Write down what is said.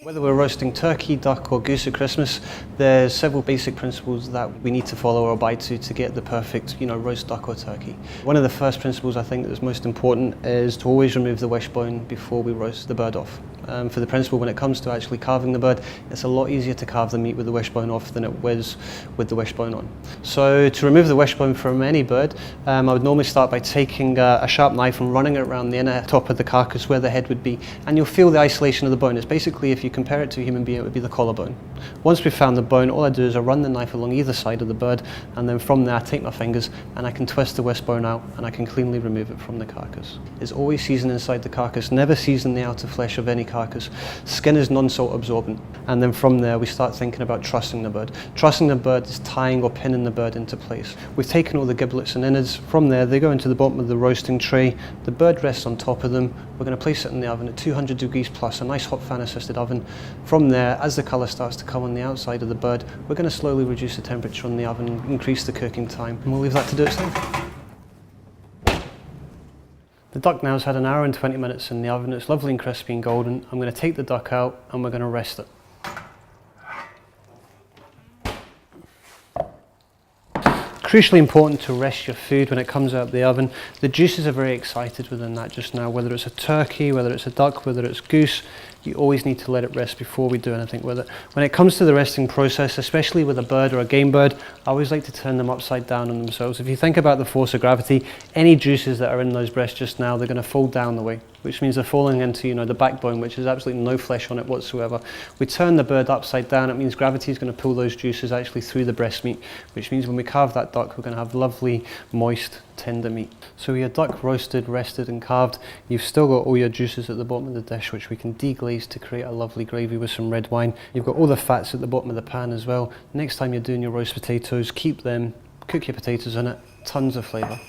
Whether we're roasting turkey, duck or goose at Christmas, there's several basic principles that we need to follow or abide to get the perfect, roast duck or turkey. One of the first principles I think that's most important is to always remove the wishbone before we roast the bird off. For the principle, when it comes to actually carving the bird, it's a lot easier to carve the meat with the wishbone off than it was with the wishbone on. So to remove the wishbone from any bird, I would normally start by taking a sharp knife and running it around the inner top of the carcass where the head would be, and you'll feel the isolation of the bone. It's basically, if you compare it to a human being, it would be the collarbone. Once we've found the bone, all I do is I run the knife along either side of the bird, and then from there I take my fingers and I can twist the wishbone out and I can cleanly remove it from the carcass. It's always seasoned inside the carcass, never season the outer flesh of any carcass. Skin is non-salt absorbent, and then from there we start thinking about trussing the bird. Trussing the bird is tying or pinning the bird into place. We've taken all the giblets and innards. From there they go into the bottom of the roasting tray. The bird rests on top of them. We're going to place it in the oven at 200 degrees plus, a nice hot fan assisted oven. From there, as the colour starts to come on the outside of the bird, we're going to slowly reduce the temperature on the oven and increase the cooking time, and we'll leave that to do its thing. The duck now has had 1 hour and 20 minutes in the oven. It's lovely and crispy and golden. I'm going to take the duck out and we're going to rest it. Crucially important to rest your food when it comes out of the oven. The juices are very excited within that just now, whether it's a turkey, whether it's a duck, whether it's goose. You always need to let it rest before we do anything with it. When it comes to the resting process, especially with a bird or a game bird, I always like to turn them upside down on themselves. If you think about the force of gravity, any juices that are in those breasts just now, they're going to fall down the way, which means they're falling into the backbone, which is absolutely no flesh on it whatsoever. We turn the bird upside down, it means gravity is going to pull those juices actually through the breast meat, which means when we carve that duck, we're going to have lovely, moist, tender meat. So your duck roasted, rested and carved, you've still got all your juices at the bottom of the dish, which we can deglaze to create a lovely gravy with some red wine. You've got all the fats at the bottom of the pan as well. Next time you're doing your roast potatoes, keep them, cook your potatoes in it, tons of flavour.